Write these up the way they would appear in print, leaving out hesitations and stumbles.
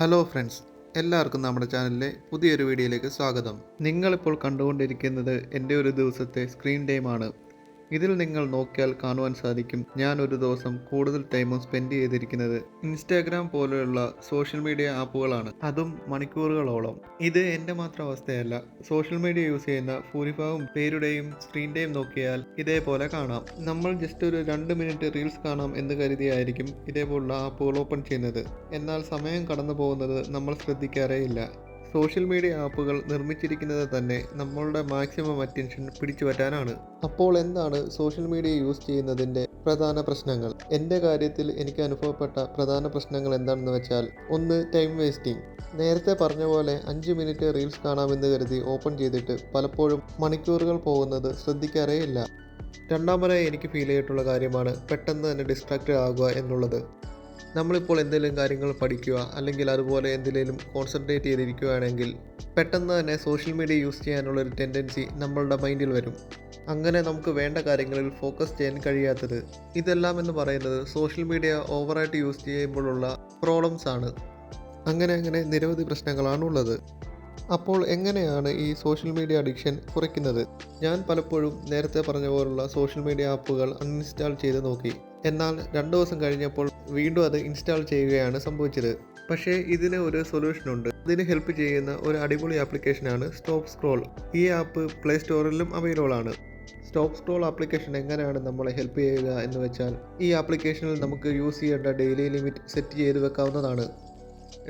Hello friends, എല്ലാവർക്കും നമ്മുടെ ചാനലിലെ പുതിയൊരു വീഡിയോയിലേക്ക് സ്വാഗതം. നിങ്ങളിപ്പോൾ കണ്ടുകൊണ്ടിരിക്കുന്നത് എൻ്റെ ഒരു ദിവസത്തെ സ്ക്രീൻ ടൈമാണ്. ഇതിൽ നിങ്ങൾ നോക്കിയാൽ കാണുവാൻ സാധിക്കും ഞാൻ ഒരു ദിവസം കൂടുതൽ ടൈമും സ്പെൻഡ് ചെയ്തിരിക്കുന്നത് ഇൻസ്റ്റാഗ്രാം പോലെയുള്ള സോഷ്യൽ മീഡിയ ആപ്പുകളാണ്, അതും മണിക്കൂറുകളോളം. ഇത് എൻ്റെ മാത്രം അവസ്ഥയല്ല, സോഷ്യൽ മീഡിയ യൂസ് ചെയ്യുന്ന ഭൂരിഭാഗം പേരുടെയും സ്ക്രീൻ ടൈം നോക്കിയാൽ ഇതേപോലെ കാണാം. നമ്മൾ ജസ്റ്റ് ഒരു 2 മിനിറ്റ് റീൽസ് കാണാം എന്ന് കരുതിയായിരിക്കും ഇതേപോലുള്ള ആപ്പുകൾ ഓപ്പൺ ചെയ്യുന്നത്. എന്നാൽ സമയം കടന്നു പോകുന്നത് നമ്മൾ ശ്രദ്ധിക്കാറേയില്ല. സോഷ്യൽ മീഡിയ ആപ്പുകൾ നിർമ്മിച്ചിരിക്കുന്നത് തന്നെ നമ്മളുടെ മാക്സിമം അറ്റൻഷൻ പിടിച്ചു പറ്റാനാണ്. അപ്പോൾ എന്താണ് സോഷ്യൽ മീഡിയ യൂസ് ചെയ്യുന്നതിൻ്റെ പ്രധാന പ്രശ്നങ്ങൾ? എൻ്റെ കാര്യത്തിൽ എനിക്ക് അനുഭവപ്പെട്ട പ്രധാന പ്രശ്നങ്ങൾ എന്താണെന്ന് വെച്ചാൽ, ഒന്ന്, ടൈം വേസ്റ്റിംഗ്. നേരത്തെ പറഞ്ഞ പോലെ 5 മിനിറ്റ് റീൽസ് കാണാമെന്ന് കരുതി ഓപ്പൺ ചെയ്തിട്ട് പലപ്പോഴും മണിക്കൂറുകൾ പോകുന്നത് ശ്രദ്ധിക്കാറേയില്ല. രണ്ടാമതായി എനിക്ക് ഫീൽ ചെയ്തിട്ടുള്ള കാര്യമാണ് പെട്ടെന്ന് തന്നെ ഡിസ്ട്രാക്റ്റഡ് ആകുക എന്നുള്ളത്. നമ്മളിപ്പോൾ എന്തെങ്കിലും കാര്യങ്ങൾ പഠിക്കുക അല്ലെങ്കിൽ അതുപോലെ എന്തിലേലും കോൺസെൻട്രേറ്റ് ചെയ്തിരിക്കുകയാണെങ്കിൽ പെട്ടെന്ന് തന്നെ സോഷ്യൽ മീഡിയ യൂസ് ചെയ്യാനുള്ളൊരു ടെൻഡൻസി നമ്മളുടെ മൈൻഡിൽ വരും. അങ്ങനെ നമുക്ക് വേണ്ട കാര്യങ്ങളിൽ ഫോക്കസ് ചെയ്യാൻ കഴിയാത്തത്. ഇതെല്ലാം എന്ന് പറയുന്നത് സോഷ്യൽ മീഡിയ ഓവറായിട്ട് യൂസ് ചെയ്യുമ്പോഴുള്ള പ്രോബ്ലംസ് ആണ്. അങ്ങനെ നിരവധി പ്രശ്നങ്ങളാണുള്ളത്. അപ്പോൾ എങ്ങനെയാണ് ഈ സോഷ്യൽ മീഡിയ അഡിക്ഷൻ കുറയ്ക്കുന്നത്? ഞാൻ പലപ്പോഴും നേരത്തെ പറഞ്ഞ പോലുള്ള സോഷ്യൽ മീഡിയ ആപ്പുകൾ അൺഇൻസ്റ്റാൾ ചെയ്ത് നോക്കി. എന്നാൽ 2 ദിവസം കഴിഞ്ഞപ്പോൾ വീണ്ടും അത് ഇൻസ്റ്റാൾ ചെയ്യുകയാണ് സംഭവിച്ചത്. പക്ഷേ ഇതിന് ഒരു സൊല്യൂഷനുണ്ട്. ഇതിന് ഹെൽപ്പ് ചെയ്യുന്ന ഒരു അടിപൊളി ആപ്ലിക്കേഷനാണ് സ്റ്റോപ്പ് സ്ക്രോൾ. ഈ ആപ്പ് പ്ലേ സ്റ്റോറിലും അവൈലബിൾ ആണ്. സ്റ്റോപ്പ് സ്ക്രോൾ ആപ്ലിക്കേഷൻ എങ്ങനെയാണ് നമ്മളെ ഹെൽപ്പ് ചെയ്യുക എന്ന് വെച്ചാൽ, ഈ ആപ്ലിക്കേഷനിൽ നമുക്ക് യൂസ് ചെയ്യേണ്ട ഡെയിലി ലിമിറ്റ് സെറ്റ് ചെയ്ത് വെക്കാവുന്നതാണ്.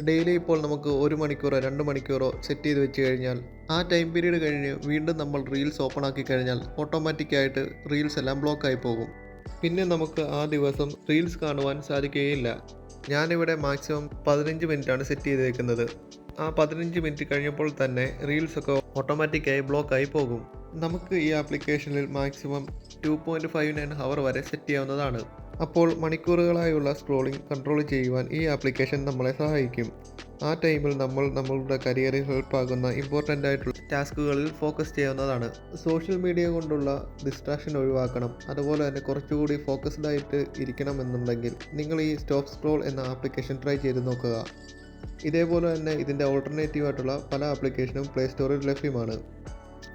ഡെയിലി ഇപ്പോൾ നമുക്ക് 1 മണിക്കൂറോ 2 മണിക്കൂറോ സെറ്റ് ചെയ്ത് വെച്ച് കഴിഞ്ഞാൽ ആ ടൈം പീരീഡ് കഴിഞ്ഞ് വീണ്ടും നമ്മൾ റീൽസ് ഓപ്പൺ ആക്കി കഴിഞ്ഞാൽ ഓട്ടോമാറ്റിക്കായിട്ട് റീൽസ് എല്ലാം ബ്ലോക്കായി പോകും. പിന്നെ നമുക്ക് ആ ദിവസം റീൽസ് കാണുവാൻ സാധിക്കുകയില്ല. ഞാനിവിടെ മാക്സിമം 15 മിനിറ്റാണ് സെറ്റ് ചെയ്തേക്കുന്നത്. ആ 15 മിനിറ്റ് കഴിഞ്ഞപ്പോൾ തന്നെ റീൽസൊക്കെ ഓട്ടോമാറ്റിക്കായി ബ്ലോക്കായി പോകും. നമുക്ക് ഈ ആപ്ലിക്കേഷനിൽ മാക്സിമം 2.59 ഹവർ വരെ സെറ്റ് ചെയ്യാവുന്നതാണ്. അപ്പോൾ മണിക്കൂറുകളായുള്ള സ്ക്രോളിംഗ് കൺട്രോൾ ചെയ്യുവാൻ ഈ ആപ്ലിക്കേഷൻ നമ്മളെ സഹായിക്കും. ആ ടൈമിൽ നമ്മൾ നമ്മളുടെ കരിയറിൽ ഹെൽപ്പാകുന്ന ഇമ്പോർട്ടൻ്റ് ആയിട്ടുള്ള ടാസ്കുകളിൽ ഫോക്കസ് ചെയ്യാവുന്നതാണ്. സോഷ്യൽ മീഡിയ കൊണ്ടുള്ള ഡിസ്ട്രാക്ഷൻ ഒഴിവാക്കണം, അതുപോലെ തന്നെ കുറച്ചുകൂടി ഫോക്കസ്ഡ് ആയിട്ട് ഇരിക്കണമെന്നുണ്ടെങ്കിൽ നിങ്ങൾ ഈ സ്റ്റോപ്പ് സ്ക്രോൾ എന്ന ആപ്ലിക്കേഷൻ ട്രൈ ചെയ്ത് നോക്കുക. ഇതേപോലെ തന്നെ ഇതിൻ്റെ ഓൾട്ടർനേറ്റീവ് ആയിട്ടുള്ള പല ആപ്ലിക്കേഷനും പ്ലേ സ്റ്റോറിൽ ലഭ്യമാണ്.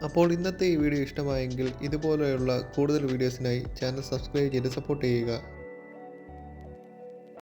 അപ്പോൾ ഇന്നത്തെ ഈ വീഡിയോ ഇഷ്ടമായെങ്കിൽ ഇതുപോലെയുള്ള കൂടുതൽ വീഡിയോസിനായി ചാനൽ സബ്സ്ക്രൈബ് ചെയ്ത് സപ്പോർട്ട് ചെയ്യുക.